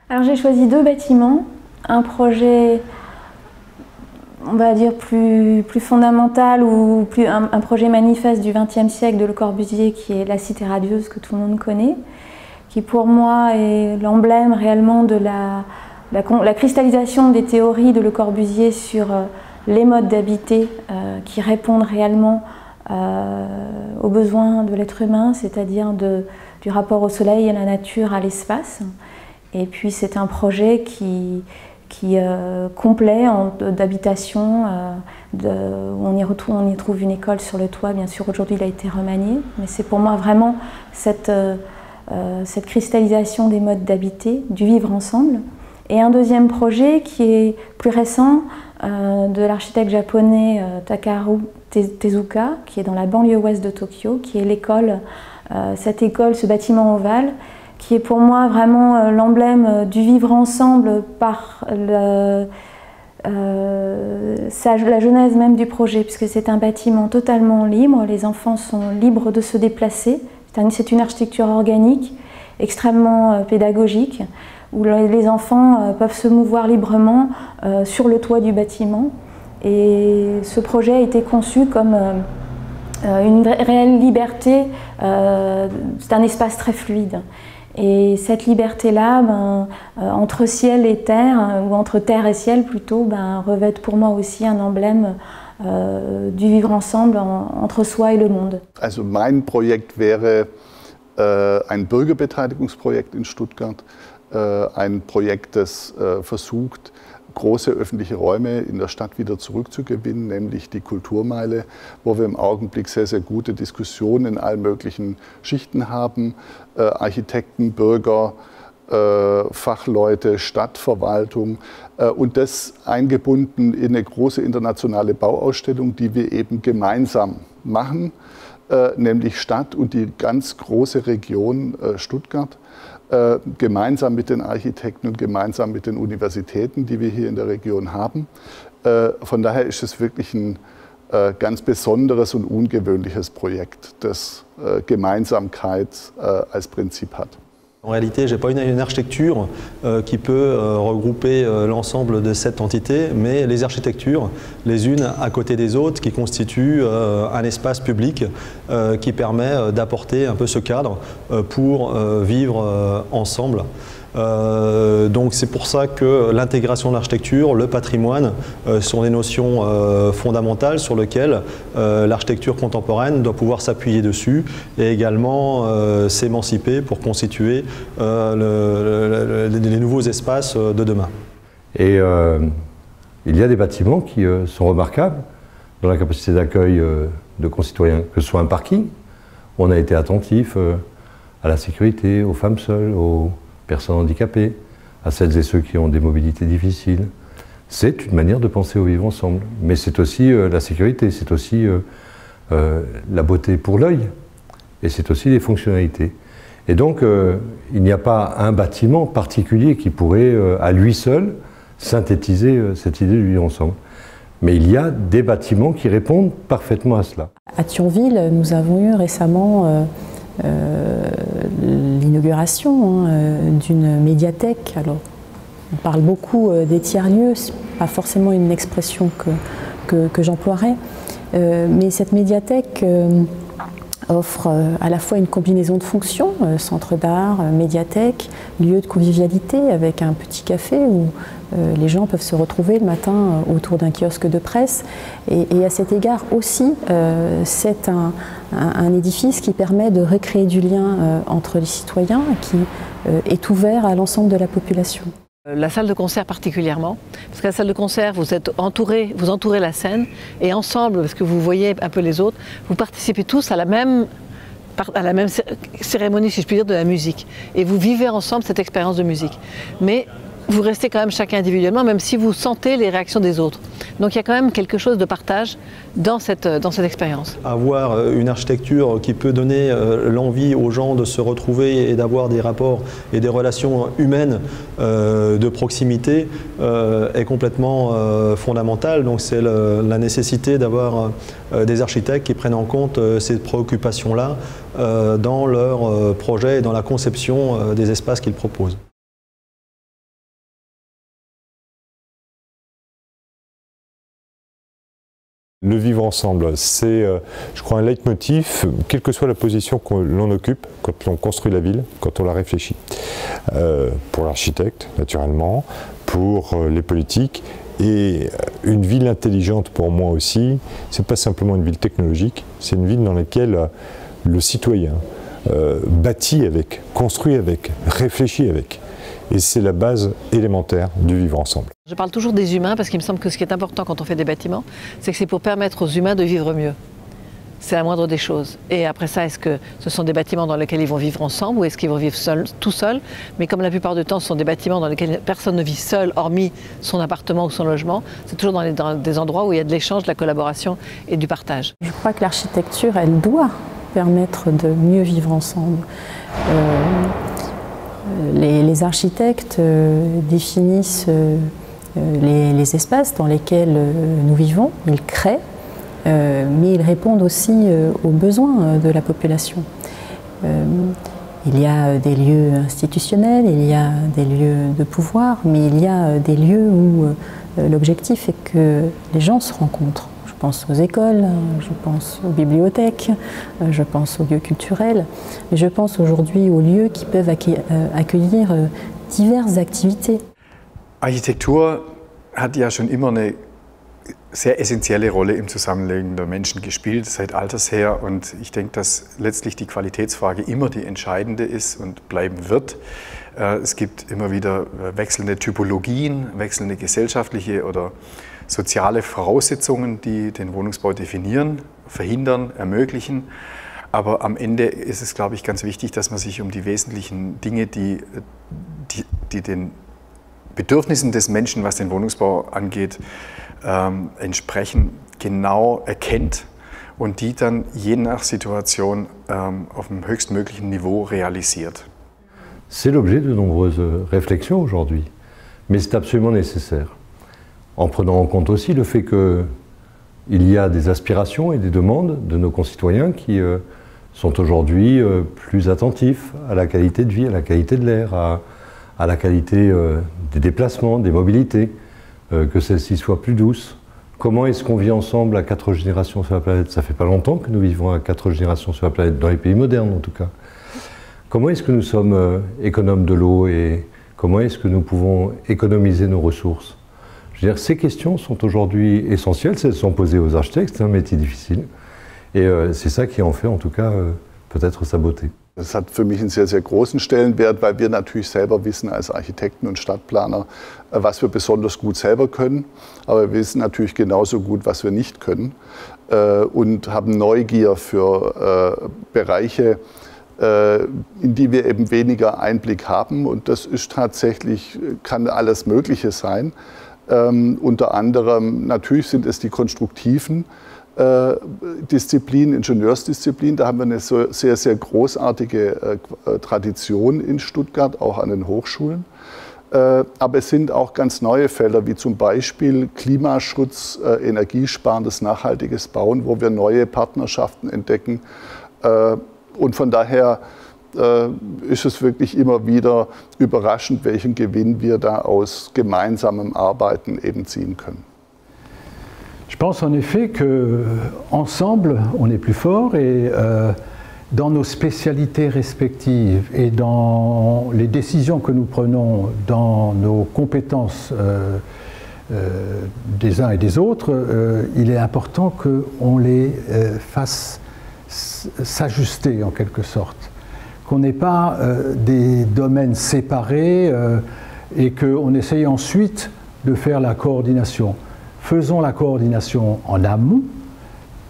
Alors j'ai choisi deux bâtiments, un projet on va dire plus fondamental ou un projet manifeste du XXe siècle de Le Corbusier qui est la Cité radieuse que tout le monde connaît, qui pour moi est l'emblème réellement de la cristallisation des théories de Le Corbusier sur les modes d'habiter qui répondent réellement aux besoins de l'être humain, c'est-à-dire du rapport au soleil, à la nature, à l'espace. Et puis c'est un projet qui complet d'habitation, on y trouve une école sur le toit, bien sûr aujourd'hui il a été remanié, mais c'est pour moi vraiment cette cristallisation des modes d'habiter, du vivre ensemble. Et un deuxième projet qui est plus récent, de l'architecte japonais Takaharu Tezuka, qui est dans la banlieue ouest de Tokyo, qui est l'école, cette école, ce bâtiment ovale, qui est pour moi vraiment l'emblème du vivre ensemble par la genèse même du projet, puisque c'est un bâtiment totalement libre, les enfants sont libres de se déplacer, c'est une architecture organique, extrêmement pédagogique, où les enfants peuvent se mouvoir librement sur le toit du bâtiment. Et ce projet a été conçu comme une réelle liberté, c'est un espace très fluide. Et cette liberté-là, entre ciel et terre, ou entre terre et ciel plutôt, revêt pour moi aussi un emblème du vivre ensemble entre soi et le monde. Also mein Projekt wäre ein Bürgerbeteiligungsprojekt in Stuttgart, ein Projekt, das versucht, große öffentliche Räume in der Stadt wieder zurückzugewinnen, nämlich die Kulturmeile, wo wir im Augenblick sehr, sehr gute Diskussionen in allen möglichen Schichten haben. Architekten, Bürger, Fachleute, Stadtverwaltung und das eingebunden in eine große internationale Bauausstellung, die wir eben gemeinsam machen, nämlich Stadt und die ganz große Region Stuttgart. Gemeinsam mit den Architekten und gemeinsam mit den Universitäten, die wir hier in der Region haben. Von daher ist es wirklich ein ganz besonderes und ungewöhnliches Projekt, das Gemeinsamkeit als Prinzip hat. En réalité, je n'ai pas une architecture qui peut regrouper l'ensemble de cette entité, mais les architectures, les unes à côté des autres, qui constituent un espace public qui permet d'apporter un peu ce cadre pour vivre ensemble. Donc c'est pour ça que l'intégration de l'architecture, le patrimoine sont des notions fondamentales sur lesquelles l'architecture contemporaine doit pouvoir s'appuyer dessus et également s'émanciper pour constituer les nouveaux espaces de demain. Et il y a des bâtiments qui sont remarquables dans la capacité d'accueil de concitoyens, que ce soit un parking, où on a été attentif à la sécurité, aux femmes seules, aux personnes handicapées, à celles et ceux qui ont des mobilités difficiles. C'est une manière de penser au vivre ensemble. Mais c'est aussi la sécurité, c'est aussi la beauté pour l'œil, et c'est aussi les fonctionnalités. Et donc, il n'y a pas un bâtiment particulier qui pourrait, à lui seul, synthétiser cette idée du vivre ensemble. Mais il y a des bâtiments qui répondent parfaitement à cela. À Thionville, nous avons eu récemment l'inauguration d'une médiathèque. Alors, on parle beaucoup des tiers-lieux, ce n'est pas forcément une expression que j'emploierais, mais cette médiathèque offre à la fois une combinaison de fonctions, centre d'art, médiathèque, lieu de convivialité avec un petit café où les gens peuvent se retrouver le matin autour d'un kiosque de presse. Et à cet égard aussi, c'est un édifice qui permet de recréer du lien entre les citoyens, qui est ouvert à l'ensemble de la population. La salle de concert particulièrement, parce qu'à la salle de concert, vous entourez la scène, et ensemble, parce que vous voyez un peu les autres, vous participez tous à la même cérémonie, si je puis dire, de la musique. Et vous vivez ensemble cette expérience de musique. Mais vous restez quand même chacun individuellement, même si vous sentez les réactions des autres. Donc il y a quand même quelque chose de partage dans cette expérience. Avoir une architecture qui peut donner l'envie aux gens de se retrouver et d'avoir des rapports et des relations humaines de proximité est complètement fondamentale. Donc c'est la nécessité d'avoir des architectes qui prennent en compte ces préoccupations-là dans leur projet et dans la conception des espaces qu'ils proposent. Le vivre ensemble, c'est, je crois, un leitmotiv, quelle que soit la position que l'on occupe quand on construit la ville, quand on la réfléchit. Pour l'architecte, naturellement, pour les politiques, et une ville intelligente pour moi aussi, c'est pas simplement une ville technologique, c'est une ville dans laquelle le citoyen bâtit avec, construit avec, réfléchit avec. Et c'est la base élémentaire du vivre ensemble. Je parle toujours des humains parce qu'il me semble que ce qui est important quand on fait des bâtiments, c'est que c'est pour permettre aux humains de vivre mieux. C'est la moindre des choses. Et après ça, est-ce que ce sont des bâtiments dans lesquels ils vont vivre ensemble ou est-ce qu'ils vont vivre tout seuls? Mais comme la plupart du temps, ce sont des bâtiments dans lesquels personne ne vit seul, hormis son appartement ou son logement, c'est toujours dans des endroits où il y a de l'échange, de la collaboration et du partage. Je crois que l'architecture, elle doit permettre de mieux vivre ensemble. Les architectes définissent les espaces dans lesquels nous vivons, ils créent, mais ils répondent aussi aux besoins de la population. Il y a des lieux institutionnels, il y a des lieux de pouvoir, mais il y a des lieux où l'objectif est que les gens se rencontrent. Je pense aux écoles, je pense aux bibliothèques, je pense aux lieux culturels, mais je pense aujourd'hui aux lieux qui peuvent accueillir diverses activités. Architektur hat ja schon immer eine sehr essentielle Rolle im Zusammenleben der Menschen gespielt, seit alters her. Und ich denke, dass letztlich die Qualitätsfrage immer die entscheidende ist und bleiben wird. Es gibt immer wieder wechselnde Typologien, wechselnde gesellschaftliche oder soziale Voraussetzungen, die den Wohnungsbau definieren, verhindern, ermöglichen. Aber am Ende ist es, glaube ich, ganz wichtig, dass man sich um die wesentlichen Dinge, die den Bedürfnissen des Menschen, was den Wohnungsbau angeht, entsprechen, genau erkennt und die dann je nach Situation auf dem höchstmöglichen Niveau realisiert. C'est l'objet de nombreuses réflexions aujourd'hui, mais c'est absolument nécessaire. En prenant en compte aussi le fait qu'il y a des aspirations et des demandes de nos concitoyens qui sont aujourd'hui plus attentifs à la qualité de vie, à la qualité de l'air, à la qualité des déplacements, des mobilités, que celles-ci soient plus douces. Comment est-ce qu'on vit ensemble à 4 générations sur la planète? Ça fait pas longtemps que nous vivons à 4 générations sur la planète, dans les pays modernes en tout cas. Comment est-ce que nous sommes économes de l'eau et comment est-ce que nous pouvons économiser nos ressources? Je veux dire, ces questions sont aujourd'hui essentielles, elles sont posées aux architectes, c'est un métier difficile. Et c'est ça qui en fait en tout cas peut-être sa beauté. Das hat für mich einen sehr, sehr großen Stellenwert, weil wir natürlich selber wissen als Architekten und Stadtplaner, was wir besonders gut selber können. Aber wir wissen natürlich genauso gut, was wir nicht können und haben Neugier für Bereiche, in die wir eben weniger Einblick haben. Und das ist tatsächlich, kann alles Mögliche sein. Unter anderem, natürlich sind es die konstruktiven Disziplin, Ingenieursdisziplin, da haben wir eine sehr, sehr großartige Tradition in Stuttgart, auch an den Hochschulen. Aber es sind auch ganz neue Felder, wie zum Beispiel Klimaschutz, energiesparendes, nachhaltiges Bauen, wo wir neue Partnerschaften entdecken. Und von daher ist es wirklich immer wieder überraschend, welchen Gewinn wir da aus gemeinsamem Arbeiten eben ziehen können. Je pense en effet qu'ensemble, on est plus fort et dans nos spécialités respectives et dans les décisions que nous prenons, dans nos compétences des uns et des autres, il est important qu'on les fasse s'ajuster en quelque sorte. Qu'on n'ait pas des domaines séparés et qu'on essaye ensuite de faire la coordination. Faisons la coordination en amont,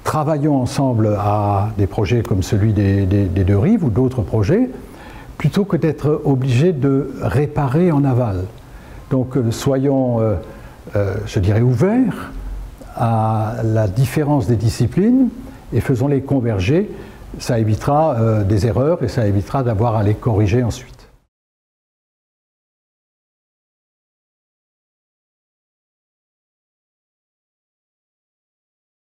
travaillons ensemble à des projets comme celui des Deux Rives ou d'autres projets, plutôt que d'être obligés de réparer en aval. Donc soyons, je dirais, ouverts à la différence des disciplines et faisons-les converger. Ça évitera des erreurs et ça évitera d'avoir à les corriger ensuite.